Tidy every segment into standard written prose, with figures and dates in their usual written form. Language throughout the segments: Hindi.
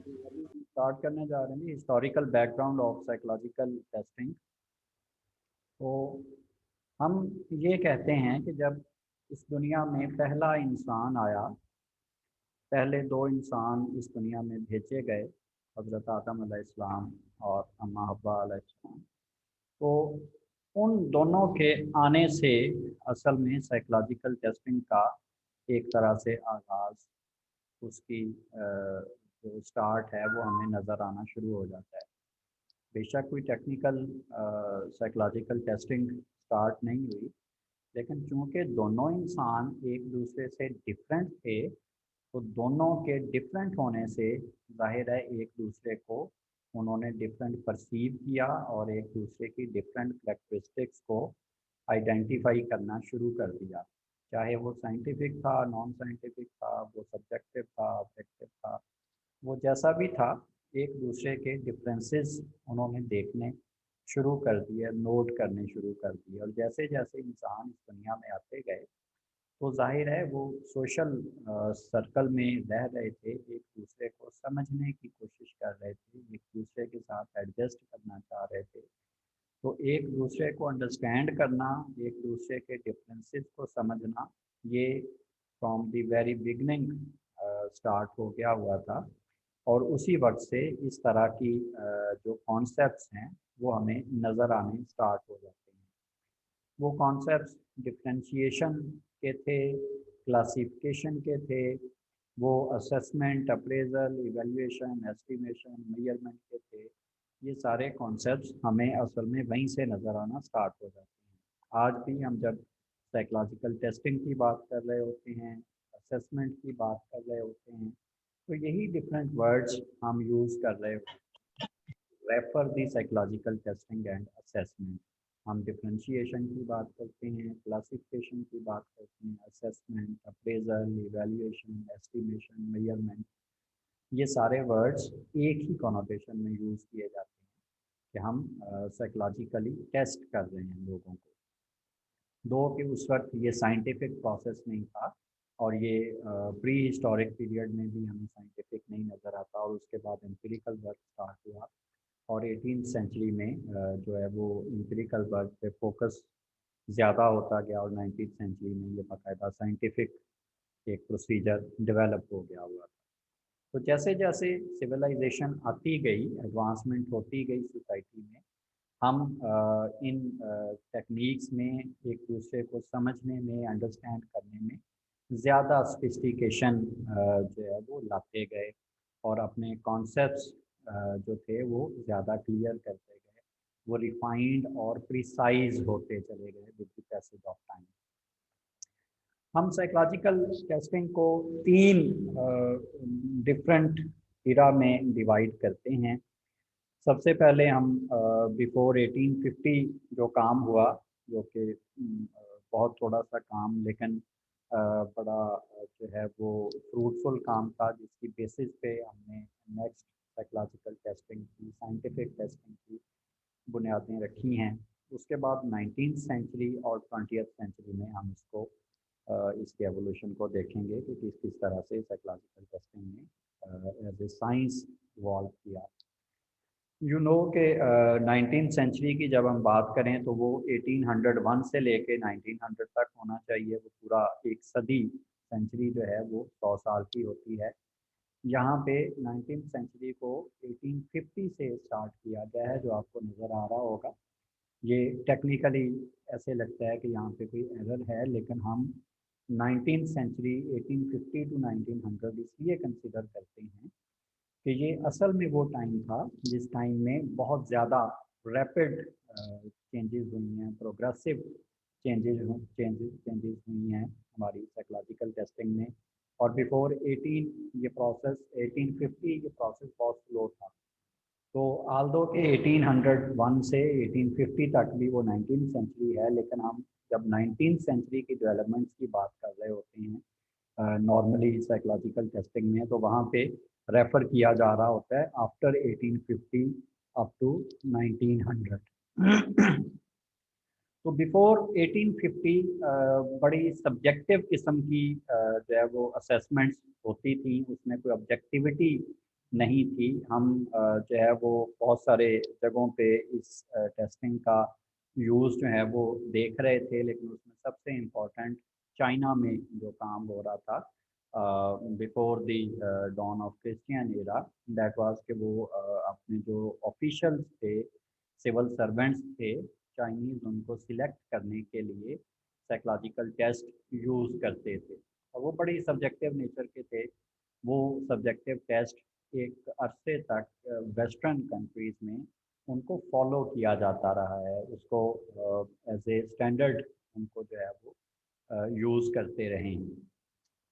स्टार्ट करने जा रहे हैं historical background of psychological testing. तो हम ये कहते हैं कि जब इस दुनिया में पहला इंसान आया, पहले दो इंसान इस दुनिया में भेजे गए, हज़रत आदम अलैहिस्सलाम और अम्मा हव्वा अलैहिस्सलाम। तो उन दोनों के आने से असल में साइकोलॉजिकल टेस्टिंग का एक तरह से आगाज़, उसकी जो स्टार्ट है वो हमें नज़र आना शुरू हो जाता है। बेशक कोई टेक्निकल साइकोलॉजिकल टेस्टिंग स्टार्ट नहीं हुई, लेकिन चूंकि दोनों इंसान एक दूसरे से डिफरेंट थे, तो दोनों के डिफरेंट होने से जाहिर है एक दूसरे को उन्होंने डिफरेंट परसीव किया और एक दूसरे की डिफरेंट करेक्टरिस्टिक्स को आइडेंटिफाई करना शुरू कर दिया। चाहे वो साइंटिफिक था, नॉन साइंटिफिक था, वो सब्जेक्टिव था, ऑब्जेक्टिव था, वो जैसा भी था, एक दूसरे के डिफरेंसेस उन्होंने देखने शुरू कर दिए, नोट करने शुरू कर दिए। और जैसे जैसे इंसान इस दुनिया में आते गए, तो जाहिर है वो सोशल सर्कल में रह रहे थे, एक दूसरे को समझने की कोशिश कर रहे थे, एक दूसरे के साथ एडजस्ट करना चाह रहे थे। तो एक दूसरे को अंडरस्टैंड करना, एक दूसरे के डिफरेंसेस को समझना, ये from the very beginning start हो गया हुआ था। और उसी वक्त से इस तरह की जो कॉन्सेप्ट्स हैं वो हमें नज़र आने स्टार्ट हो जाते हैं। वो कॉन्सेप्ट्स डिफरेंशिएशन के थे, क्लासिफिकेशन के थे, वो assessment, appraisal, evaluation, estimation, measurement के थे। ये सारे कॉन्सेप्ट्स हमें असल में वहीं से नज़र आना स्टार्ट हो जाते हैं। आज भी हम जब साइकोलॉजिकल टेस्टिंग की बात कर रहे होते हैं, असेसमेंट की बात कर रहे होते हैं, तो यही डिफरेंट वर्ड्स हम यूज़ कर रहे होते हैं। Refer the psychological testing and assessment. हम डिफरेंशिएशन की बात करते हैं, क्लासिफिकेशन की बात करते हैं, assessment, appraisal, evaluation, estimation, measurement, ये सारे वर्ड्स एक ही कॉनोटेशन में यूज़ किए जाते हैं कि हम साइकोलॉजिकली टेस्ट कर रहे हैं लोगों को। दो कि उस वक्त ये साइंटिफिक प्रोसेस नहीं था, और ये प्री हिस्टोरिक पीरियड में भी हमें साइंटिफिक नहीं नज़र आता, और उसके बाद एम्पिरिकल वर्क स्टार्ट हुआ। और 18th सेंचुरी में जो है वो एम्पिरिकल वर्क पे फोकस ज़्यादा होता गया, और 19th सेंचुरी में ये बाकायदा साइंटिफिक एक प्रोसीजर डेवलप हो गया हुआ था। तो जैसे जैसे सिविलाइजेशन आती गई, एडवांसमेंट होती गई सोसाइटी में, हम इन टेक्निक्स में एक दूसरे को समझने में, अंडरस्टैंड करने में ज़्यादा सोफिस्टिकेशन जो है वो लाते गए, और अपने कॉन्सेप्ट्स जो थे वो ज़्यादा क्लियर करते गए, वो रिफाइंड और प्रिसाइज होते चले गए with the passage of time. हम साइकोलॉजिकल टेस्टिंग को तीन डिफरेंट इरा में डिवाइड करते हैं। सबसे पहले हम बिफोर 1850 जो काम हुआ, जो कि बहुत थोड़ा सा काम, लेकिन बड़ा जो है वो फ्रूटफुल काम था, जिसकी बेसिस पे हमने नेक्स्ट साइकोलॉजिकल टेस्टिंग की, साइंटिफिक टेस्टिंग की बुनियादें रखी हैं। उसके बाद 19th सेंचुरी और 20th सेंचुरी में हम इसके एवोल्यूशन को देखेंगे कि किस किस तरह से साइकोलॉजिकल टेस्टिंग ने एज ए साइंस इवॉल्व किया। यू नो के 19th सेंचुरी की जब हम बात करें तो वो 1801 से लेके 1900 तक होना चाहिए। वो पूरा एक सदी, सेंचुरी जो है वो 100 साल की होती है। यहाँ पे 19th सेंचुरी को 1850 से स्टार्ट किया गया है, जो आपको नज़र आ रहा होगा। ये टेक्निकली ऐसे लगता है कि यहाँ पे कोई एरर है, लेकिन हम 19th सेंचुरी 1850 टू 1900 इसलिए कंसिडर करते हैं कि ये असल में वो टाइम था जिस टाइम में बहुत ज़्यादा रैपिड चेंजेस हुई हैं, प्रोग्रेसिव चेंजेस हुई हैं हमारी साइकोलॉजिकल टेस्टिंग में। और बिफोर 18 ये प्रोसेस 1850 ये प्रोसेस बहुत स्लो था। तो आल्दो के 1801 से 1850 तक भी वो 19th सेंचुरी है, लेकिन हम जब 19th सेंचुरी की डेवलपमेंट्स की बात कर रहे होते हैं नॉर्मली साइकोलॉजिकल टेस्टिंग में, तो वहाँ पे रेफर किया जा रहा होता है आफ्टर 1850 अप टू 1900। तो बिफोर 1850 बड़ी सब्जेक्टिव किस्म की जो है वो असेसमेंट्स होती थी, उसमें कोई ऑब्जेक्टिविटी नहीं थी। हम जो है वो बहुत सारे जगहों पे इस टेस्टिंग का यूज़ जो है वो देख रहे थे, लेकिन उसमें सबसे इम्पोर्टेंट चाइना में जो काम हो रहा था before the dawn of Christian era, that was कि वो अपने जो ऑफिशियल्स थे, सिविल सर्वेंट्स थे चाइनीज़, उनको सिलेक्ट करने के लिए साइकोलॉजिकल टेस्ट यूज़ करते थे, और वो बड़ी सब्जेक्टिव नेचर के थे। वो सब्जेक्टिव टेस्ट एक अरसे तक वेस्टर्न कंट्रीज़ में उनको फॉलो किया जाता रहा है, उसको एज ए स्टैंडर्ड उनको जो है वो यूज़ करते रहे हैं।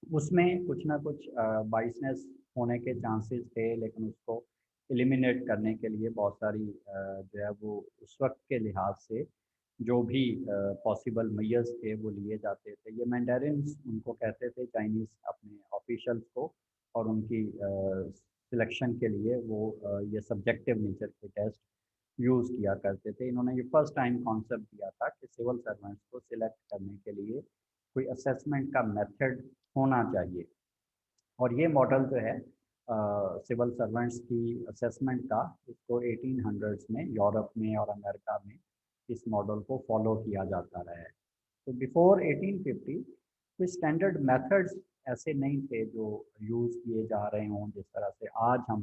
उसमें कुछ ना कुछ बाइसनेस होने के चांसेस थे, लेकिन उसको एलिमिनेट करने के लिए बहुत सारी जो है वो उस वक्त के लिहाज से जो भी पॉसिबल मेजर्स थे वो लिए जाते थे। ये मैंडेरिन्स उनको कहते थे चाइनीज़ अपने ऑफिशियल्स को, और उनकी सिलेक्शन के लिए वो ये सब्जेक्टिव नेचर के टेस्ट यूज़ किया करते थे। इन्होंने ये फर्स्ट टाइम कॉन्सेप्ट दिया था कि सिविल सर्वेंट्स को सिलेक्ट करने के लिए कोई असेसमेंट का मेथड होना चाहिए, और ये मॉडल जो है सिविल सर्वेंट्स की असेसमेंट का, इसको 1800s में यूरोप में और अमेरिका में इस मॉडल को फॉलो किया जाता रहा है। तो बिफोर 1850 कोई स्टैंडर्ड मेथड्स ऐसे नहीं थे जो यूज़ किए जा रहे हों, जिस तरह से आज हम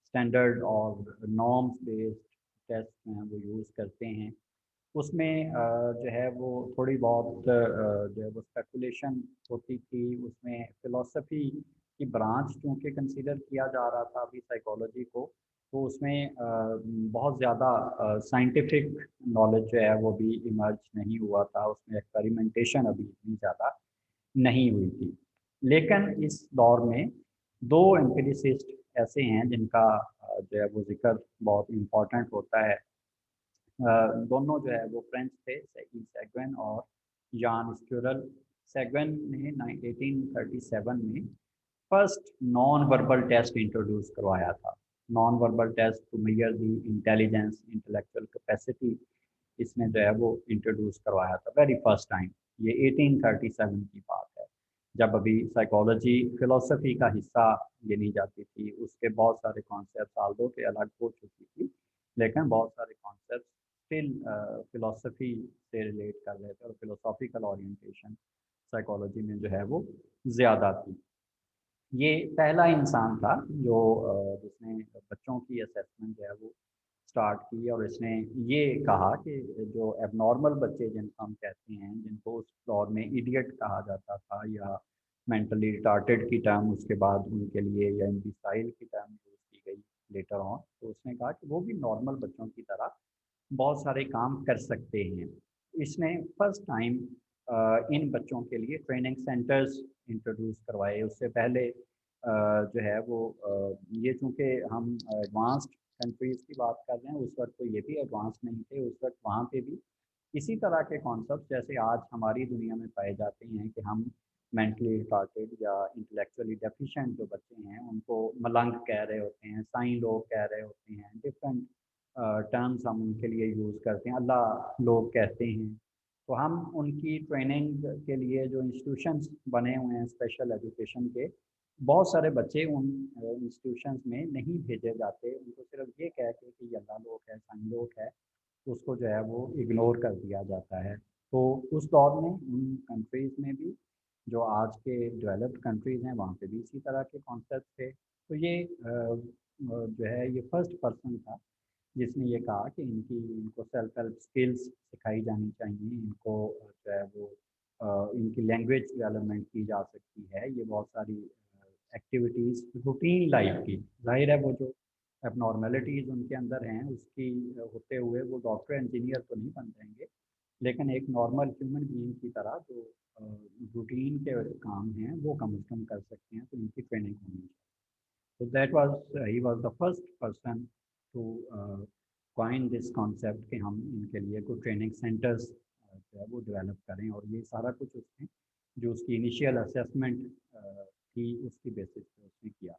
स्टैंडर्ड और नॉर्म्स बेस्ड टेस्ट हैं वो यूज़ करते हैं। उसमें जो है वो थोड़ी बहुत जो है वो स्पेकुलेशन होती थी, उसमें फ़िलॉसफी की ब्रांच चूँकि कंसीडर किया जा रहा था अभी साइकोलॉजी को, तो उसमें बहुत ज़्यादा साइंटिफिक नॉलेज जो है वो भी इमर्ज नहीं हुआ था, उसमें एक्सपेरिमेंटेशन अभी इतनी ज़्यादा नहीं हुई थी। लेकिन इस दौर में दो एम्पिरिसिस्ट ऐसे हैं जिनका जो है वो ज़िक्र बहुत इम्पोर्टेंट होता है। दोनों जो है वो फ्रेंच थे, सेगवेन और जान स्क्यूरल। सेगवेन ने 1837 में first non verbal test introduce करवाया था। Non verbal test to measure the intelligence, intellectual capacity, इसने जो है वो इंट्रोड्यूस करवाया था वेरी फर्स्ट टाइम। ये 1837 की बात है, जब अभी साइकोलॉजी फिलोसफी का हिस्सा गिनी जाती थी। उसके बहुत सारे कॉन्सेप्ट आल्दो के अलग हो चुकी थी, लेकिन बहुत सारे कॉन्सेप्ट स्टिल फिलोसफी से रिलेट कर रहे थे, और फिलोसॉफिकल ओरिएंटेशन साइकोलॉजी में जो है वो ज़्यादा थी। ये पहला इंसान था जो जिसने बच्चों की असेसमेंट जो है वो स्टार्ट की, और इसने ये कहा कि जो एबनॉर्मल बच्चे जिनको हम कहते हैं, जिनको उस दौर में इडियट कहा जाता था, या मेंटली रिटार्टेड की टर्म उसके बाद उनके लिए, या इम्बिसाइल की टर्म यूज़ की गई लेटर ऑन, तो उसने कहा कि वो भी नॉर्मल बच्चों की तरह बहुत सारे काम कर सकते हैं। इसने फर्स्ट टाइम इन बच्चों के लिए ट्रेनिंग सेंटर्स इंट्रोड्यूस करवाए। उससे पहले जो है वो ये चूँकि हम एडवांस्ड कंट्रीज़ की बात कर रहे हैं, उस वक्त तो ये भी एडवांस नहीं थे। उस वक्त वहाँ पे भी इसी तरह के कॉन्सेप्ट जैसे आज हमारी दुनिया में पाए जाते हैं कि हम मेंटली रिटार्टेड या इंटेलेक्चुअली डेफिशिएंट जो बच्चे हैं उनको मलंग कह रहे होते हैं, साईं लोग कह रहे होते हैं, डिफरेंट टर्म्स हम उनके लिए यूज़ करते हैं, अल्लाह लोग कहते हैं। तो हम उनकी ट्रेनिंग के लिए जो इंस्टीट्यूशंस बने हुए हैं स्पेशल एजुकेशन के, बहुत सारे बच्चे उन इंस्टीट्यूशंस में नहीं भेजे जाते। उनको सिर्फ ये कह के कि ये अल्लाह लोग है, साईं लोग है, उसको जो है वो इग्नोर कर दिया जाता है। तो उस दौर में उन कंट्रीज़ में भी, जो आज के डेवलप्ड कंट्रीज़ हैं, वहाँ पे भी इसी तरह के कॉन्सेप्ट थे। तो ये जो है ये फर्स्ट पर्सन था जिसने ये कहा कि इनको सेल्फ हेल्प स्किल्स सिखाई जानी चाहिए, इनको जो है वो इनकी लैंग्वेज डेवलपमेंट की जा सकती है। ये बहुत सारी एक्टिविटीज़ रूटीन लाइफ की, जाहिर है वो जो एबनॉर्मेलिटीज़ उनके अंदर हैं उसकी होते हुए वो डॉक्टर इंजीनियर तो नहीं बन जाएंगे, लेकिन एक नॉर्मल ह्यूमन बीइंग की तरह जो रूटीन के काम हैं वो कम से कम कर सकते हैं, तो इनकी ट्रेनिंग होनी चाहिए। तो that was he was the first person to coin this concept कि हम इनके लिए कोई ट्रेनिंग सेंटर्स जो है वो डेवलप करें, और ये सारा कुछ उसने जो उसकी इनिशियल असेसमेंट थी उसकी बेसिस पे उसने किया।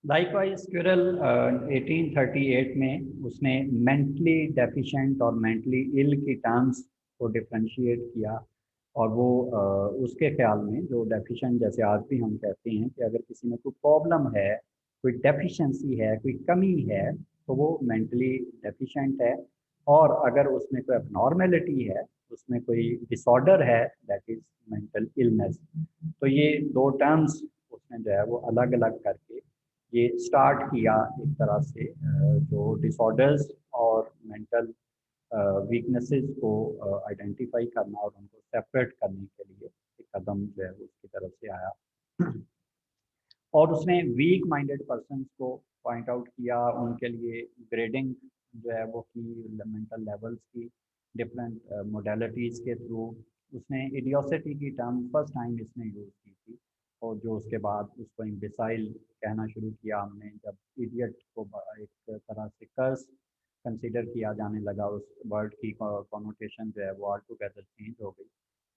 लाइकवाइज स्क्विरल 1838 में उसने मेंटली डेफिशिएंट और मेंटली इल की टर्म्स को डिफ्रेंशिएट किया, और वो उसके ख्याल में जो डेफिशिएंट, जैसे आज भी हम कहते हैं कि अगर किसी में कोई प्रॉब्लम है कोई डेफिशिएंसी है, कोई कमी है, तो वो मेंटली डेफिशिएंट है। और अगर उसमें कोई abnormality है, उसमें कोई डिसऑर्डर है, दैट इज मेंटल इलनेस। तो ये दो टर्म्स उसने जो है वो अलग अलग करके ये स्टार्ट किया एक तरह से जो डिसऑर्डर्स और मेंटल वीकनेसेस को आइडेंटिफाई करना और उनको सेपरेट करने के लिए एक कदम जो है वो उसकी तरफ से आया। और उसने वीक माइंडेड पर्सन्स को पॉइंट आउट किया, उनके लिए ग्रेडिंग जो है वो की मेंटल लेवल्स की डिफरेंट मोडेलिटीज़ के थ्रू। उसने इडियोसिटी की टर्म फर्स्ट टाइम इसने यूज़ की थी, और जो उसके बाद उसको इम्बिसाइल कहना शुरू किया हमने, जब इडियट को एक तरह से कर्स कंसिडर किया जाने लगा, उस वर्ड की कॉनोटेशन जो है वो ऑल टुगेदर चेंज हो गई।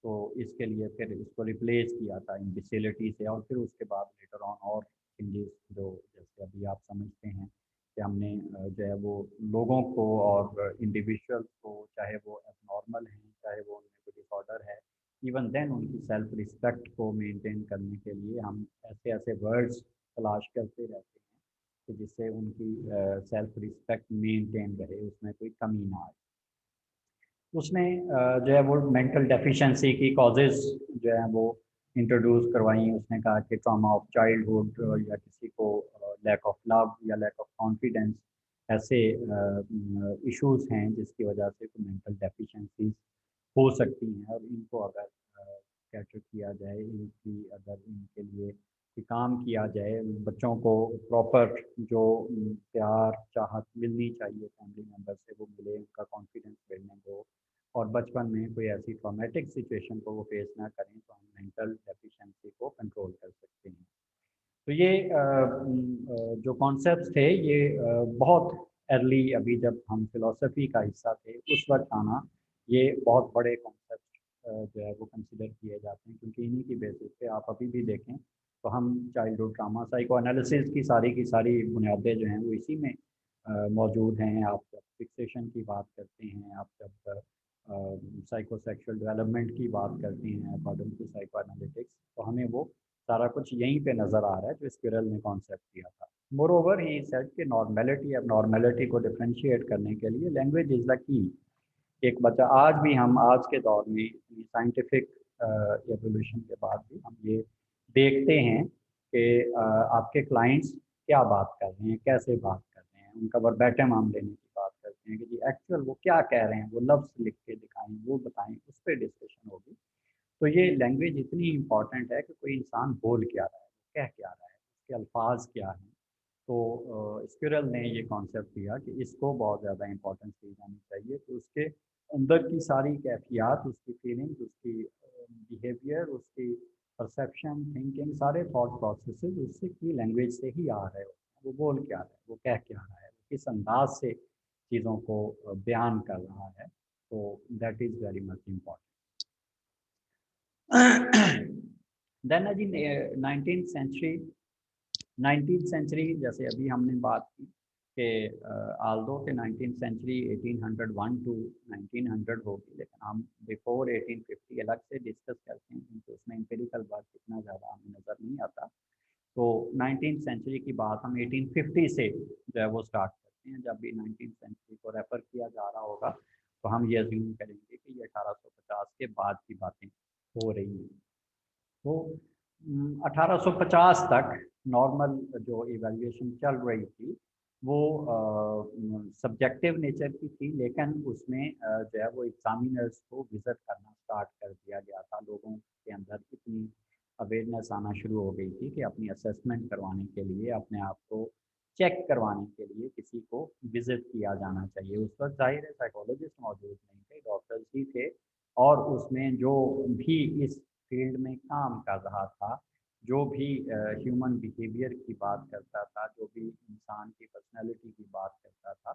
तो इसके लिए फिर इसको रिप्लेस किया था इम्बिसिलिटी से, और फिर उसके बाद लेटर ऑन और चेंजेस जो जैसे अभी आप समझते हैं कि हमने जो है वो लोगों को और इंडिविजुअल्स को, चाहे वो एबनॉर्मल हैं, चाहे वो उनमें कोई डिसऑर्डर है, इवन देन उनकी सेल्फ रिस्पेक्ट को मेंटेन करने के लिए हम ऐसे ऐसे वर्ड्स तलाश करते रहते हैं कि जिससे उनकी सेल्फ रिस्पेक्ट मेंटेन रहे, उसमें कोई कमी ना आए। उसने जो है वो मेंटल डेफिशिएंसी की कॉजेज़ जो है वो इंट्रोड्यूस करवाई। उसने कहा कि ट्रॉमा ऑफ चाइल्डहुड, या किसी को लैक ऑफ लव या लैक ऑफ कॉन्फिडेंस, ऐसे इश्यूज हैं जिसकी वजह से मेंटल डेफिशिएंसीज हो सकती हैं, और इनको अगर कैटर किया जाए, इनकी अगर इनके लिए कि काम किया जाए, बच्चों को प्रॉपर जो प्यार चाहत मिलनी चाहिए फैमिली मेम्बर से वो मिले, उनका कॉन्फिडेंस बिल्डिंग हो, और बचपन में कोई ऐसी ट्रॉमेटिक सिचुएशन को वो फेस ना करें, तो हम मेंटल डेफिशिएंसी को कंट्रोल कर सकते हैं। तो ये जो कॉन्सेप्ट्स थे ये बहुत अर्ली, अभी जब हम फिलोसफी का हिस्सा थे उस वक्त आना, ये बहुत बड़े कॉन्सेप्ट जो है वो कंसिडर किए जाते हैं, क्योंकि इन्हीं की बेसिस पे आप अभी भी देखें तो हम चाइल्डहुड ट्रामा साइको एनालिसिस की सारी बुनियादें जो हैं वो इसी में मौजूद हैं। आप जब फिक्सेशन की बात करते हैं, आप जब साइकोसेक्सुअल डेवलपमेंट की बात करते हैं अकॉर्डिंग टू साइको एनालिटिक्स, तो हमें वो सारा कुछ यहीं पे नज़र आ रहा है जो स्क्विरल ने कॉन्सेप्ट किया था। मोर ओवर ही सेड कि नॉर्मेलिटी अब नॉर्मेलिटी को डिफ्रेंशिएट करने के लिए लैंग्वेज इज़ द की। एक बच्चा आज भी, हम आज के दौर में साइंटिफिक एवोल्यूशन के बाद भी हम ये देखते हैं कि आपके क्लाइंट्स क्या बात कर रहे हैं, कैसे बात कर रहे हैं, उनका वर्बैटम हम लेने की बात करते हैं कि जी एक्चुअल वो क्या कह रहे हैं, वो लफ्ज़ लिख के दिखाएं, वो बताएं, उस पर डिस्कशन होगी। तो ये लैंग्वेज इतनी इम्पॉर्टेंट है कि कोई इंसान बोल क्या रहा है, कह क्या रहा है, उसके अल्फाज क्या हैं। तो स्क्विरल ने ये कॉन्सेप्ट दिया कि इसको बहुत ज़्यादा इम्पोर्टेंस दी जानी चाहिए, तो उसके अंदर की सारी कैफियत, उसकी फीलिंग्स, उसकी बिहेवियर, उसकी परसेप्शन, थिंकिंग, सारे थॉट प्रोसेसेस उससे की लैंग्वेज से ही आ रहे हो। वो बोल क्या रहा है, वो कह क्या रहा है, किस अंदाज से चीज़ों को बयान कर रहा है। तो that is very much important. Then जी 19th सेंचुरी जैसे अभी हमने बात की कि आल्दो के 19th सेंचुरी 1801 टू 1900 होगी, लेकिन हम बिफोर 1850 अलग से डिस्कस करते हैं क्योंकि उसमें एम्पिरिकल वर्क इतना ज़्यादा हमें नज़र नहीं आता। तो 19th सेंचुरी की बात हम 1850 से जो है वो स्टार्ट करते हैं। जब भी 19th सेंचुरी को रेफ़र किया जा रहा होगा तो हम ये अज्यूम करेंगे कि ये 1850 के बाद की बातें हो रही हैं। तो 1850 तक नॉर्मल जो इवैल्यूएशन चल रही थी वो सब्जेक्टिव नेचर की थी, लेकिन उसमें जो है वो एग्जामिनर्स को विज़िट करना स्टार्ट कर दिया गया था। लोगों के अंदर इतनी अवेयरनेस आना शुरू हो गई थी कि अपनी असेसमेंट करवाने के लिए, अपने आप को चेक करवाने के लिए किसी को विज़िट किया जाना चाहिए। उस वक्त ज़ाहिर है साइकोलॉजिस्ट मौजूद नहीं थे, डॉक्टर्स ही थे, और उसमें जो भी इस फील्ड में काम कर रहा था, जो भी ह्यूमन बिहेवियर की बात करता था, जो भी इंसान की पर्सनैलिटी की बात करता था,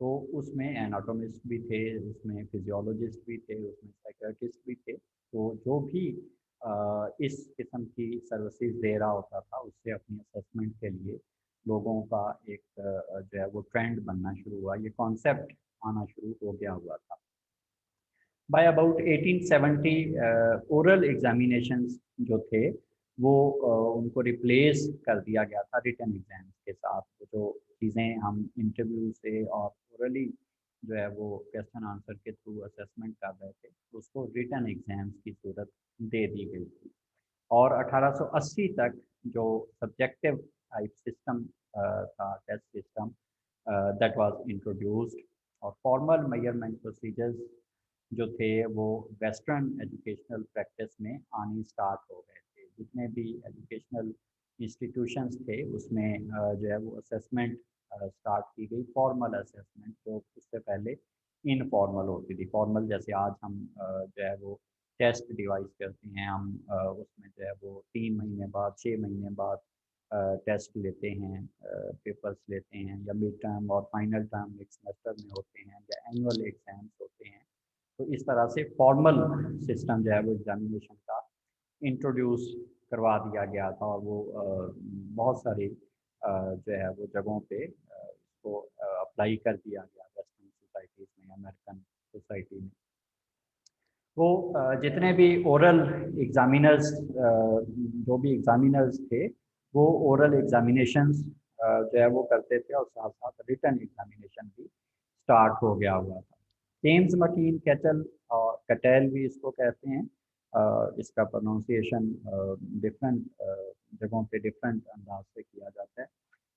तो उसमें एनाटोमिस्ट भी थे, उसमें फिजियोलॉजिस्ट भी थे, उसमें साइकियाट्रिस्ट भी थे। तो जो भी इस किस्म की सर्विसेज दे रहा होता था, उससे अपनी असेसमेंट के लिए लोगों का एक जो है वो ट्रेंड बनना शुरू हुआ, ये कॉन्सेप्ट आना शुरू हो गया हुआ था। बाय अबाउट 1870 ओरल एग्जामिनेशंस जो थे वो उनको रिप्लेस कर दिया गया था रिटन एग्जाम्स के साथ। जो चीज़ें हम इंटरव्यू से और ओरली जो है वो क्वेश्चन आंसर के थ्रू असेसमेंट कर रहे थे, उसको रिटन एग्जाम्स की सूरत दे दी गई थी। और 1880 तक जो सब्जेक्टिव टाइप सिस्टम था, test system, that was introduced. और फॉर्मल मेजरमेंट प्रोसीजर्स जो थे वो वेस्टर्न एजुकेशनल प्रैक्टिस में आनी स्टार्ट हो गए थे। जितने भी एजुकेशनल इंस्टीट्यूशंस थे उसमें जो है वो असेसमेंट स्टार्ट की गई, फॉर्मल असेसमेंट, जो उससे पहले इनफॉर्मल होती थी। फॉर्मल जैसे आज हम जो है वो टेस्ट डिवाइस करते हैं, हम उसमें जो है वो 3 महीने बाद, 6 महीने बाद टेस्ट लेते हैं, पेपर्स लेते हैं, या मिड टर्म और फाइनल टर्म एक सेमेस्टर में होते हैं, या एनुअल एग्जाम्स होते हैं। तो इस तरह से फॉर्मल सिस्टम जो है वो एग्जामिनेशन का इंट्रोड्यूस करवा दिया गया था। और वो बहुत सारी जो है वो जगहों पे इसको अप्लाई कर दिया गया वेस्टर्न सोसाइटीज़ में, अमेरिकन सोसाइटी में। वो जितने भी ओरल एग्जामिनर्स, जो भी एग्जामिनर्स थे, वो ओरल एग्जामिनेशंस जो है वो करते थे, और साथ साथ रिटन एग्जामिनेशन भी स्टार्ट हो गया हुआ था। टेम्स मकीन कैटल और कटेल भी इसको कहते हैं। इसका प्रोनाउंसिएशन डिफरेंट जगहों पे डिफरेंट अंदाज से किया जाता है।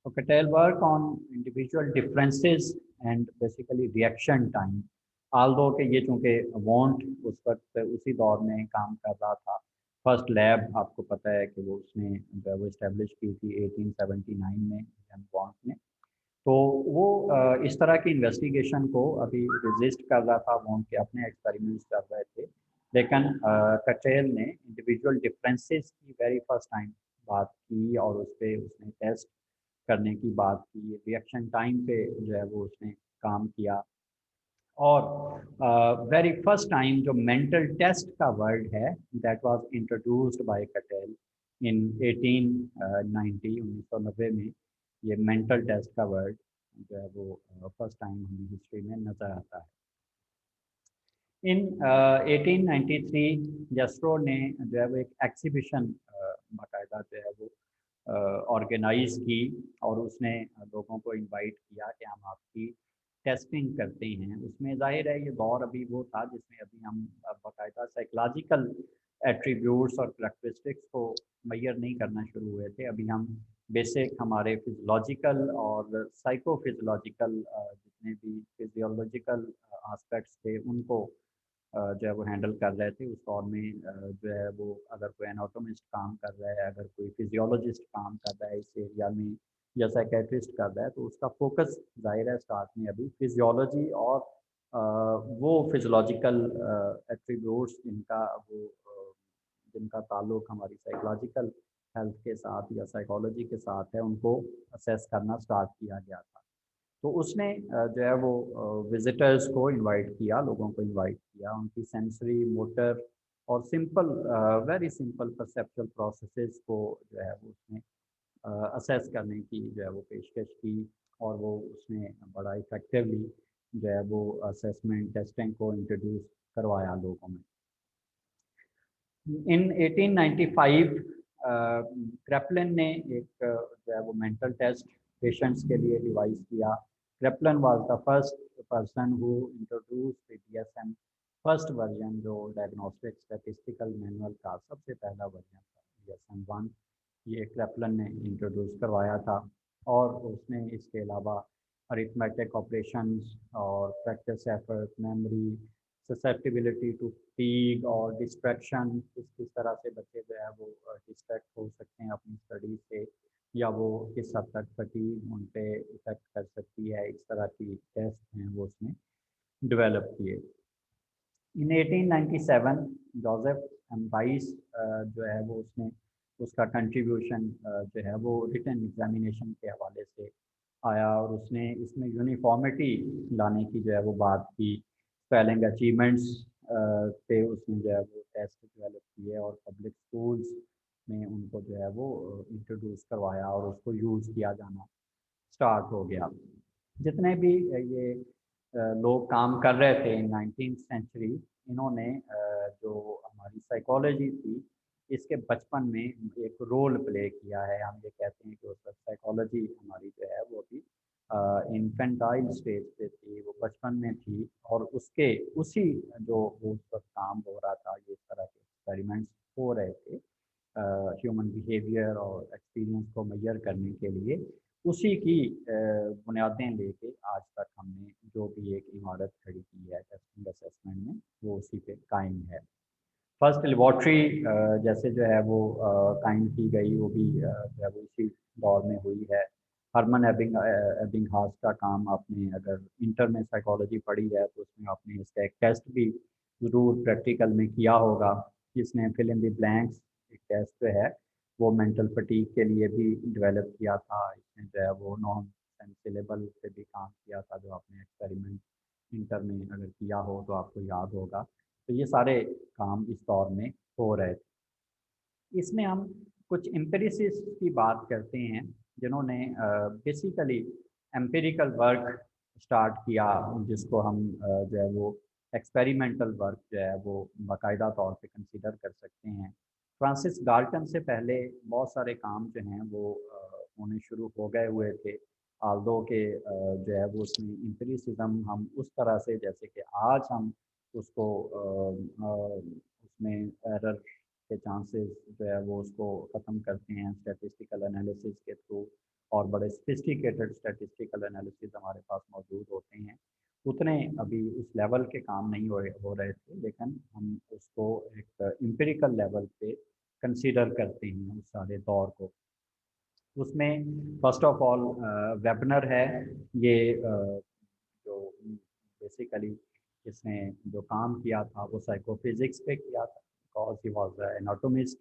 तो कटेल work on individual differences and basically reaction time. Aldous के ये चूँकि वॉन्ट उस वक्त उसी दौर में काम कर रहा था। फर्स्ट लैब आपको पता है कि वो उसने जो है वो इस्टेब्लिश की थी 1879 में जन वॉन्ट ने। तो वो इस तरह की इन्वेस्टिगेशन को अभी रेजिस्ट कर रहा था, वो उनके अपने एक्सपेरिमेंट्स कर रहे थे। लेकिन कटेल ने इंडिविजुअल डिफरेंसेस की वेरी फर्स्ट टाइम बात की, और उस पर उसने टेस्ट करने की बात की, रिएक्शन टाइम पे जो है वो उसने काम किया। और वेरी फर्स्ट टाइम जो मेंटल टेस्ट का वर्ड है, दैट वाज इंट्रोड्यूस्ड बाय कटेल इन 1990 में। ये मेंटल टेस्ट का वर्ड जो है वो फर्स्ट टाइम हमें हिस्ट्री में नज़र आता है। इन 1893 जस्ट्रो ने जो है वो एक एग्जीबिशन बाकायदा जो है वो ऑर्गेनाइज की, और उसने लोगों को इनवाइट किया कि हम आपकी टेस्टिंग करते हैं। उसमें जाहिर है ये दौर अभी वो था जिसमें अभी हम बाकायदा साइकोलॉजिकल एट्रीब्यूट्स और करैक्टरिस्टिक्स को मैयर नहीं करना शुरू हुए थे। अभी हम बेसिक हमारे फिजियोलॉजिकल और साइकोफिजियोलॉजिकल जितने भी फिजियोलॉजिकल एस्पेक्ट्स थे उनको जो है वो हैंडल कर रहे थे। उस दौर में जो है वो अगर कोई एनाटोमिस्ट काम कर रहा है, अगर कोई फिजियोलॉजिस्ट काम कर रहा है इस एरिया में, या साइकेट्रिस्ट कर रहा है, तो उसका फोकस जाहिर है स्टार्ट में अभी फिजियोलॉजी और वो फिजियोलॉजिकल एट्रीब्यूट्स जिनका ताल्लुक हमारी साइकोलॉजिकल हेल्थ के साथ या साइकोलॉजी के साथ है, उनको असेस करना स्टार्ट किया गया था। तो उसने जो है वो विजिटर्स को इनवाइट किया, लोगों को इनवाइट किया, उनकी सेंसरी, मोटर और simple, very simple perceptual processes को जो है वो उसने असेस करने की जो है वो पेशकश की। और वो उसने बड़ा इफेक्टिवली जो है वो असेसमेंट टेस्टिंग को इंट्रोड्यूस करवाया लोगों में। इन 1895 क्रेपलिन ने एक जो है वो मेंटल टेस्ट पेशेंट्स के लिए डिवाइस किया। क्रेपलिन was the first person who introduced DSM first version, जो डायग्नोस्टिक स्टैटिस्टिकल मैनुअल का सबसे पहला वर्जन था, DSM-1। ये क्रेपलिन ने इंट्रोड्यूस करवाया था। और उसने इसके अलावा अरिथमेटिक ऑपरेशंस और practice effort, memory, susceptibility to fatigue और डिस्ट्रैक्शन, किस तरह से बच्चे जो है वो डिस्ट्रैक्ट हो सकते हैं अपनी स्टडी से, या वो किस हद तक फटीग उन पे इफेक्ट कर सकती है, इस तरह की टेस्ट हैं वो उसने डेवलप किए। इन 1897 जोसेफ एम राइस जो है वो उसने उसका कंट्रीब्यूशन जो है वो रिटन एग्जामिनेशन के हवाले से आया, और उसने इसमें यूनिफॉर्मिटी लाने की जो है वो बात की। स्पेलिंग अचीवमेंट्स पे उसने जो है वो टेस्ट डेवलप किए, और पब्लिक स्कूल्स में उनको जो है वो इंट्रोड्यूस करवाया, और उसको यूज़ किया जाना स्टार्ट हो गया। जितने भी ये लोग काम कर रहे थे 19th सेंचुरी, इन्होंने जो हमारी साइकोलॉजी थी इसके बचपन में एक रोल प्ले किया है। हम ये कहते हैं कि उस वक्त साइकोलॉजी हमारी जो है वो अभी इन्फेंटाइल स्टेज पे थी, वो बचपन में थी, और उसके उसी जो उस वक्त काम हो रहा था, ये इस तरह के एक्सपेरिमेंट्स हो रहे थे ह्यूमन बिहेवियर और एक्सपीरियंस को मेजर करने के लिए, उसी की बुनियादें लेके आज तक हमने जो भी एक इमारत खड़ी की है टेस्टिंग असेसमेंट में, वो उसी पे कायम है। फर्स्ट लेबॉर्ट्री जैसे जो है वो कायम की गई, वो भी जो है वो इसी दौर में हुई है। हरमन एबिंगहास का काम आपने अगर इंटर में साइकोलॉजी पढ़ी है तो उसमें आपने इसका एक टेस्ट भी ज़रूर प्रैक्टिकल में किया होगा, जिसने फिल इन द ब्लैंक्स एक टेस्ट जो है वो मेंटल फटीग के लिए भी डेवलप किया था। इसने जो है वो नॉन सेंसिलेबल पे भी काम किया था, जो आपने एक्सपेरिमेंट इंटर में अगर किया हो तो आपको याद होगा। तो ये सारे काम इस दौर में हो रहे थे। इसमें हम कुछ एम्पिरिसिस्ट की बात करते हैं, जिन्होंने बेसिकली एम्पिरिकल वर्क स्टार्ट किया, जिसको हम जो है वो एक्सपेरिमेंटल वर्क जो है वो बाकायदा तौर पे कंसीडर कर सकते हैं। फ्रांसिस गाल्टन से पहले बहुत सारे काम जो हैं वो होने शुरू हो गए हुए थे, आल्दो के जो है वो उसमें एम्पिरिसिज्म हम उस तरह से जैसे कि आज हम उसको उसमें एरर के चांसेस जो है वो उसको ख़त्म करते हैं स्टैटिस्टिकल एनालिसिस के थ्रू, और बड़े सोफिस्टिकेटेड स्टैटिस्टिकल एनालिसिस हमारे पास मौजूद होते हैं। उतने अभी उस लेवल के काम नहीं हो रहे थे, लेकिन हम उसको एक एम्पिरिकल लेवल पे कंसीडर करते हैं उस सारे दौर को। उसमें फर्स्ट ऑफ ऑल वेबनर है, ये जो बेसिकली इसने जो काम किया था वो साइकोफिजिक्स पे किया था, बिकॉज ही वाज एनाटोमिस्ट।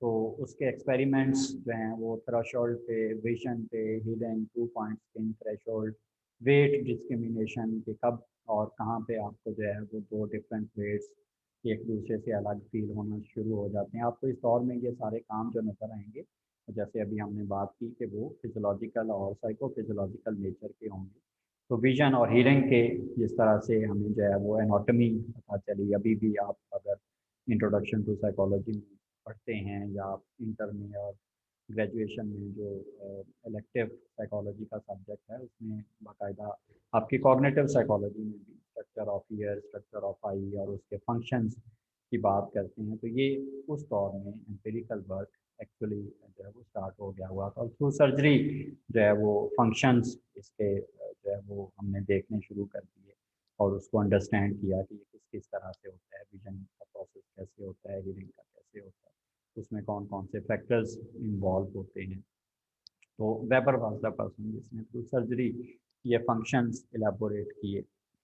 तो उसके एक्सपेरिमेंट्स जो हैं वो थ्रेशोल्ड पे, विजन पे, hearing, 2 point skin threshold, weight discrimination के कब और कहाँ पे आपको जो है वो दो डिफरेंट वेट्स एक दूसरे से अलग फील होना शुरू हो जाते हैं। आपको इस दौर में ये सारे काम जो नज़र आएंगे, जैसे अभी हमने बात की कि वो फिजियोलॉजिकल और साइकोफिजियोलॉजिकल नेचर के होंगे। तो विजन और हीयरिंग के जिस तरह से हमें जो है वो एनाटॉमी पता चली, अभी भी आप अगर इंट्रोडक्शन टू साइकोलॉजी में पढ़ते हैं, या आप इंटर में और ग्रेजुएशन में जो इलेक्टिव साइकोलॉजी का सब्जेक्ट है उसमें बाकायदा आपकी कॉग्निटिव साइकोलॉजी में भी structure of ear, structure of eye और उसके फंक्शंस की बात करते हैं। तो ये उस दौर में एम्पिरिकल वर्क एक्चुअली जो है वो स्टार्ट हो गया हुआ था, और थ्रू सर्जरी जो है वो फंक्शंस इसके जो है वो हमने देखने शुरू कर दिए, और उसको अंडरस्टैंड किया कि ये किस किस तरह से होता है, विजन का प्रोसेस कैसे होता है, हीलिंग का कैसे होता है, उसमें कौन कौन से फैक्टर्स इन्वॉल्व होते हैं। तो वेबर वाज द पर्सन जिसने थ्रू सर्जरी ये फंक्शंस इलेबोरेट किए।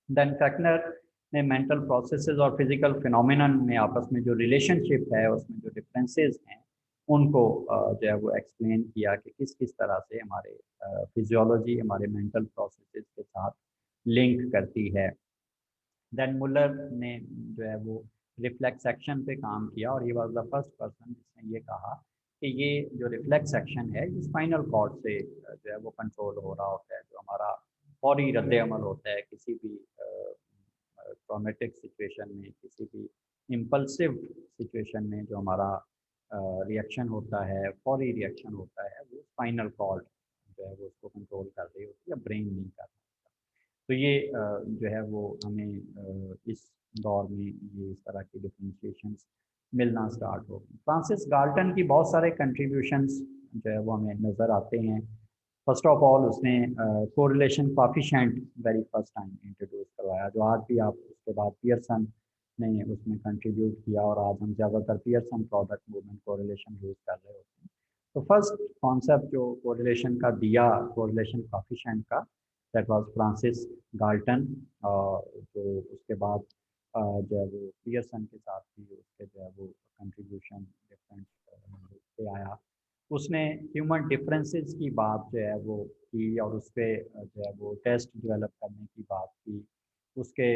देन फैक्नर ने मेंटल प्रोसेसेस और फिजिकल फिनोमिनन में आपस में जो रिलेशनशिप है, उसमें जो डिफरेंसेस हैं, उनको जो है वो एक्सप्लेन किया कि किस किस तरह से हमारे फिजियोलॉजी हमारे मेंटल प्रोसेसेस के साथ लिंक करती है। देन मुलर ने जो है वो रिफ्लेक्स एक्शन पे काम किया, और ये वाज द फर्स्ट पर्सन जिसने ये कहा कि ये जो रिफ्लेक्स एक्शन है ये स्पाइनल कॉर्ड से जो है वो कंट्रोल हो रहा होता है। जो हमारा फौरी रद्द अमल होता है किसी भी ट्रॉमेटिक सिचुएशन में, किसी भी इम्पल्सिव सिचुएशन में, जो हमारा रिएक्शन होता है, फौरी रिएक्शन होता है, वो स्पाइनल कॉर्ड जो है वो उसको कंट्रोल कर रही होती है, ब्रेन नहीं कर रहा। तो ये जो है वो हमें इस दौर में ये इस तरह की डिफ्रेंशिएशंस मिलना स्टार्ट हो गई। फ्रांसिस गाल्टन की बहुत सारे कंट्रीब्यूशंस जो है वो हमें नज़र आते हैं। फर्स्ट ऑफ ऑल उसने correlation coefficient very first time introduce करवाया, जो आज भी आप उसके बाद पियर्सन ने उसमें कंट्रीब्यूट किया, और आज हम ज़्यादातर Pearson product movement correlation use कर रहे होते हैं। तो फर्स्ट कॉन्सेप्ट जो कोरिलेशन का दिया, कोरिलेशन कोएफिशिएंट का, दैट वाज फ्रांसिस गाल्टन। जो उसके बाद जो है वो पियर्सन के साथ भी उसके जो है वो कंट्रीब्यूशन डिफरेंट से आया। उसने ह्यूमन डिफरेंसेस की बात जो है वो की, और उस पर जो है वो टेस्ट डेवलप करने की बात की। उसके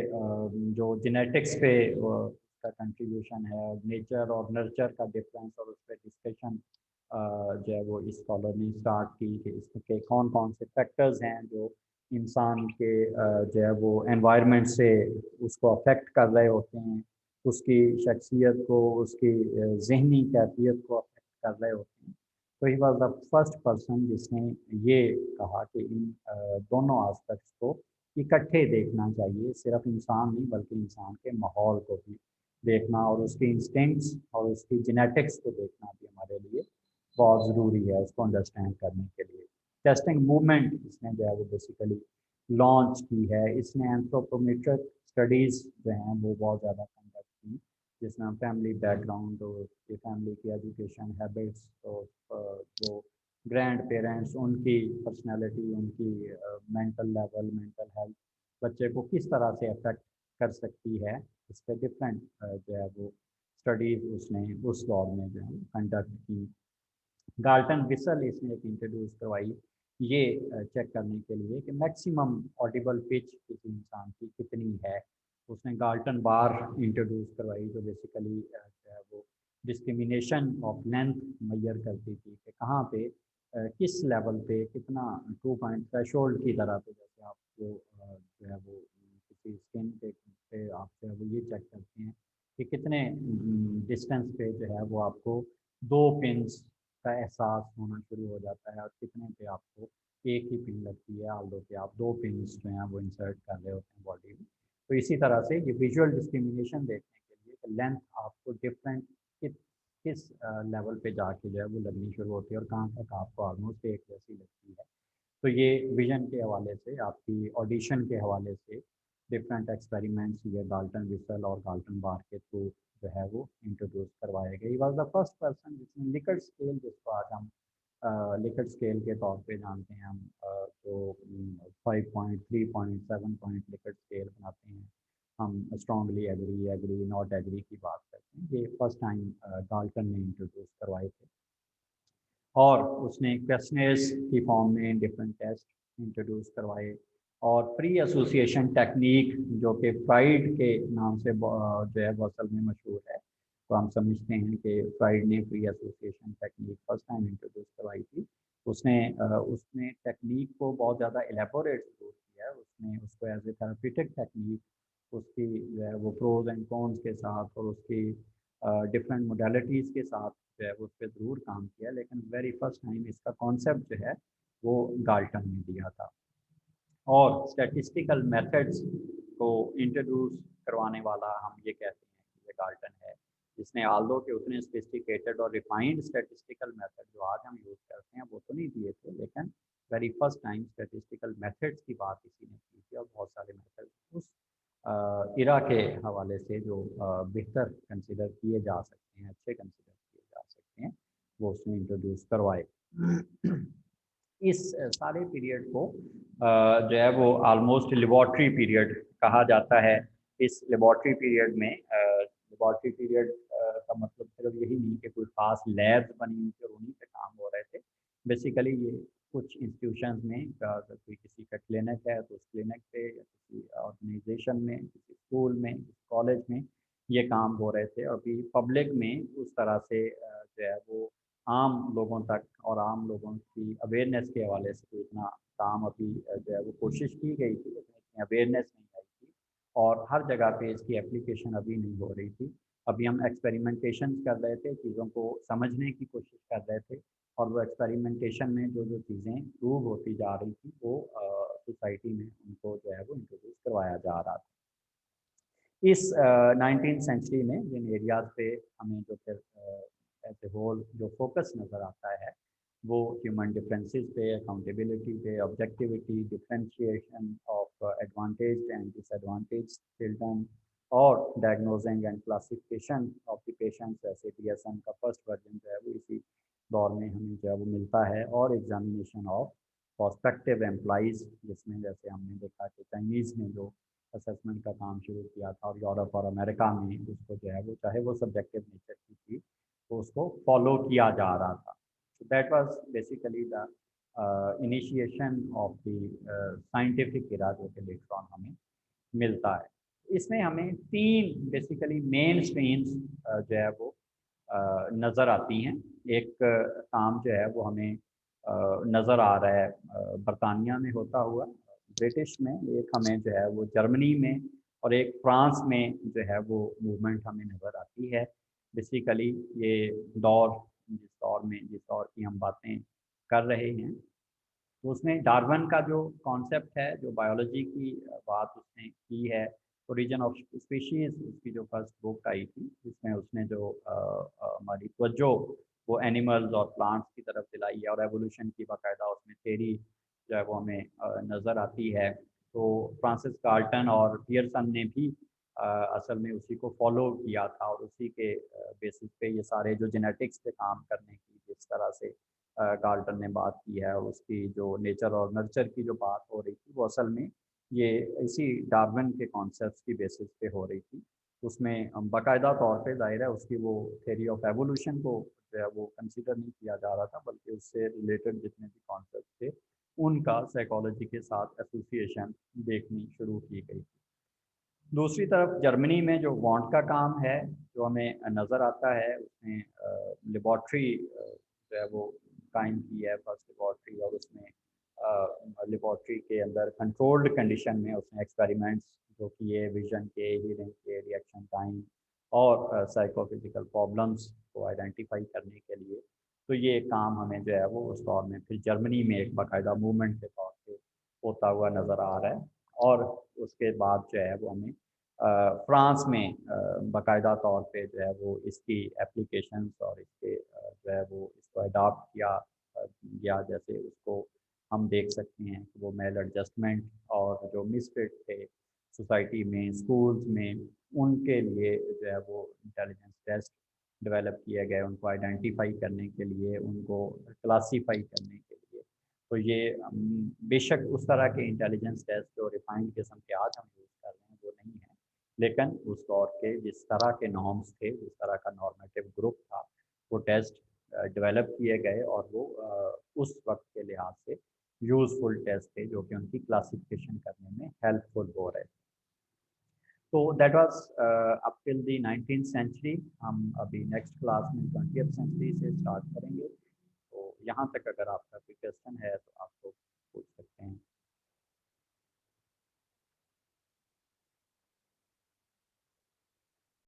जो जेनेटिक्स पे उसका कंट्रीब्यूशन है, नेचर और नर्चर का डिफरेंस, और उस पर डिस्कशन जो है वो इस स्कॉलर ने स्टार्ट की कि इसके कौन कौन से फैक्टर्स हैं जो इंसान के जो है वो एनवायरनमेंट से उसको अफेक्ट कर रहे होते हैं, उसकी शख्सियत को, उसकी ज़हनी कैफियत को अफेक्ट कर रहे होते हैं। तो he was the first person जिसने ये कहा कि इन दोनों आस्पेक्ट्स को इकट्ठे देखना चाहिए, सिर्फ इंसान नहीं बल्कि इंसान के माहौल को भी देखना और उसके इंस्टिंक्ट्स और उसकी जेनेटिक्स को देखना भी हमारे लिए बहुत ज़रूरी है उसको अंडरस्टैंड करने के लिए। टेस्टिंग मूवमेंट इसने जो है वो बेसिकली लॉन्च की है। इसने एंथ्रोपोमेट्रिक स्टडीज़ जो हैं वो बहुत ज़्यादा कंडक्ट की, जिसमें फैमिली बैकग्राउंड और फैमिली की एजुकेशन हैबिट्स और जो ग्रैंड पेरेंट्स उनकी पर्सनैलिटी, उनकी मेंटल लेवल, मेंटल हेल्थ बच्चे को किस तरह से अफेक्ट कर सकती है, इस पर डिफरेंट जो है वो स्टडीज़ उसने उस दौर में जो है कंडक्ट की। गाल्टन विसल इसने एक इंट्रोड्यूस करवाई ये चेक करने के लिए कि मैक्सिमम ऑडिबल पिच किसी इंसान की कितनी है। उसने गाल्टन बार इंट्रोड्यूस करवाई जो बेसिकली जो है वो डिस्क्रिमिनेशन ऑफ लेंथ मैयर करती थी कि कहाँ पे किस लेवल पे कितना 2 पॉइंट थ्रेशोल्ड की तरह पे, जैसे आपको जो है वो किसी स्किन पे आप जो है वो ये चेक करते हैं कि कितने डिस्टेंस पे जो है वो आपको 2 पिंस का एहसास होना शुरू हो जाता है और कितने पे आपको एक ही पिन लगती है, आल्दो पे आप 2 पिन्स जो हैं वो इंसर्ट कर रहे होते हैं बॉडी में। तो इसी तरह से ये विजुअल डिस्क्रिमिनेशन देखने के लिए कि लेंथ आपको डिफरेंट किस लेवल पे जाके जो है वो लगनी शुरू होती है और कहाँ तक आपको ऑलमोस्ट एक जैसी लगती है। तो ये विजन के हवाले से, आपकी ऑडिशन के हवाले से डिफरेंट एक्सपेरिमेंट्स ये गाल्टन विसल और गाल्टन बार के थ्रू जो है वो इंट्रोड्यूस करवाए गए। वॉज द फर्स्ट पर्सन जिसने लिकर्ट स्केल, जिसको आज हम लिकर्ट स्केल के तौर पे जानते हैं, हम जो 5 point, 3 point, 7 point Likert scale बनाते हैं, हम strongly agree, agree, not agree की बात करते हैं, ये फर्स्ट टाइम गाल्टन ने इंट्रोड्यूस करवाए थे। और उसने क्वेश्चनर्स की फॉर्म में डिफरेंट टेस्ट इंट्रोड्यूस करवाए और प्री एसोसिएशन टेक्निक जो कि फ्राइड के नाम से जो है वो असल में मशहूर है। तो हम समझते हैं कि फ्राइड ने pre association technique first time introduce करवाई थी। उसने टेक्निक को बहुत ज़्यादा एलेबोरेट जरूर किया है, उसने उसको एज ए थेरापीटिक टेक्निक उसकी जो है वो प्रोज एंड कॉन्स के साथ और उसकी डिफरेंट मोडेलिटीज़ के साथ जो है उस पर ज़रूर काम किया, लेकिन वेरी फर्स्ट टाइम इसका कॉन्सेप्ट जो है वो गाल्टन ने दिया था। और स्टैटिस्टिकल मेथड्स को इंट्रोड्यूस करवाने वाला हम ये कहते हैं कि ये गाल्टन है, जिसने आल्दो के उतने सोफिस्टिकेटेड और रिफाइंड स्टैटिस्टिकल मेथड जो आज हम यूज़ करते हैं वो तो नहीं दिए थे, लेकिन very first time statistical methods की बात इसी ने की थी और बहुत सारे मेथड उस इरा के हवाले से जो बेहतर कंसिडर किए जा सकते हैं, अच्छे कंसिडर किए जा सकते हैं, वो उसने इंट्रोड्यूस करवाए। इस सारे पीरियड को जो है वो ऑलमोस्ट लेबॉर्ट्री पीरियड कहा जाता है। इस लेबॉर्ट्री पीरियड में लेबॉर्ट्री पीरियड का मतलब सिर्फ यही नहीं कि कोई खास लैब्स बनी हुई थी और उन्हीं पे काम हो रहे थे। बेसिकली ये कुछ इंस्टीट्यूशंस में अगर कोई किसी का क्लिनिक है तो उस क्लिनिक पे या किसी ऑर्गेनाइजेशन में, किसी स्कूल में, कॉलेज में ये काम हो रहे थे और अभी पब्लिक में उस तरह से जो है वो आम लोगों तक और आम लोगों की अवेयरनेस के हवाले से तो इतना काम अभी जो है वो कोशिश की गई थी, लेकिन इतनी अवेयरनेस नहीं आई थी और हर जगह पे इसकी एप्लीकेशन अभी नहीं हो रही थी। अभी हम एक्सपेरिमेंटेशन कर रहे थे, चीज़ों को समझने की कोशिश कर रहे थे और वो एक्सपेरिमेंटेशन में जो जो चीज़ें प्रूव होती जा रही थी वो सोसाइटी में उनको जो है वो इंट्रोड्यूस करवाया जा रहा था। इस 19th सेंचुरी में जिन एरियाज़ पे हमें जो फिर एज ए होल जो फोकस नज़र आता है वो ह्यूमन डिफरेंसेस पे, अकाउंटेबिलिटी पे, objectivity, differentiation of advantage and disadvantage children और diagnosing and classification of the patients, ऐसे DSM का फर्स्ट वर्जन जो है वो इसी दौर में हमें जो है वो मिलता है। और एग्जामिनेशन ऑफ प्रोस्पेक्टिव एम्प्लॉइज़, जिसमें जैसे हमने देखा कि चाइनीज़ ने जो असेसमेंट का काम शुरू किया था और यूरोप और अमेरिका में उसको जो है वो चाहे वो सब्जेक्टिव नेचर की थी तो उसको फॉलो किया जा रहा था। So that was basically the initiation of the scientific era जो कि लेटर ऑन हमें मिलता है। इसमें हमें 3 बेसिकली मेन स्ट्रीम्स जो है वो नज़र आती हैं। एक काम जो है वो हमें नज़र आ रहा है बरतानिया में होता हुआ, ब्रिटिश में, एक हमें जो है वो जर्मनी में और एक फ्रांस में जो है वो मूवमेंट हमें नज़र आती है। बेसिकली ये दौर जिस दौर की हम बातें कर रहे हैं, तो उसमें डार्विन का जो कॉन्सेप्ट है, जो बायोलॉजी की बात उसने की है, ओरिजिन ऑफ स्पीशीज उसकी जो फर्स्ट बुक आई थी, जिसमें उसने जो हमारी तवज्जो वो एनिमल्स और प्लांट्स की तरफ दिलाई है, और एवोल्यूशन की बाकायदा उसमें थेरी जो है वो हमें नज़र आती है। तो फ्रांसिस गाल्टन और पियरसन ने भी असल में उसी को फॉलो किया था, और उसी के बेसिस पे ये सारे जो जेनेटिक्स पे काम करने की जिस तरह से गाल्टन ने बात की है, और उसकी जो नेचर और नर्चर की जो बात हो रही थी, वो असल में ये इसी डार्विन के कॉन्सेप्ट्स की बेसिस पे हो रही थी। उसमें बाकायदा तौर पे ज़ाहिर है उसकी वो थ्योरी ऑफ एवोल्यूशन को जो है वो कंसीडर नहीं किया जा रहा था, बल्कि उससे रिलेटेड जितने भी कॉन्सेप्ट थे उनका साइकोलॉजी के साथ एसोसिएशन देखनी शुरू की गई। दूसरी तरफ जर्मनी में जो वांट का काम है, जो हमें नज़र आता है, उसने लेबॉर्ट्री जो है वो कायम की है, फर्स्ट लेबॉर्ट्री, और उसमें लेबॉर्ट्री के अंदर कंट्रोल्ड कंडीशन में उसने एक्सपेरिमेंट्स जो किए विजन के, हीयरिंग के, रिएक्शन टाइम और साइकोफिजिकल प्रॉब्लम्स को आइडेंटिफाई करने के लिए। तो ये काम हमें जो है वो उस दौर में फिर जर्मनी में एक बाकायदा मूवमेंट के तौर पे होता हुआ नज़र आ रहा है। और उसके बाद जो है वो हमें फ्रांस में बाकायदा तौर पे जो है वो इसकी एप्लीकेशंस और इसके जो है वो इसको अडॉप्ट किया गया। जैसे उसको हम देख सकते हैं कि वो मेल एडजस्टमेंट और जो मिसफिट थे सोसाइटी में, स्कूल्स में, उनके लिए जो है वो इंटेलिजेंस टेस्ट डेवलप किए गए, उनको आइडेंटिफाई करने के लिए, उनको क्लासीफाई करने के लिए। तो ये बेशक उस तरह के इंटेलिजेंस टेस्ट जो रिफाइंड किस्म के आज हम यूज़ कर रहे हैं वो नहीं है, लेकिन उस दौर के जिस तरह के नॉर्म्स थे, जिस तरह का नॉर्मेटिव ग्रुप था, वो टेस्ट डेवलप किए गए, और वो उस वक्त के लिहाज से यूज़फुल टेस्ट थे जो कि उनकी क्लासिफिकेशन करने में हेल्पफुल हो रहे थे। तो that was up till the 19th century. हम अभी नेक्स्ट क्लास में 20th सेंचुरी से स्टार्ट करेंगे। तो यहाँ तक अगर आपका कोई क्वेश्चन है तो आप लोग पूछ सकते हैं।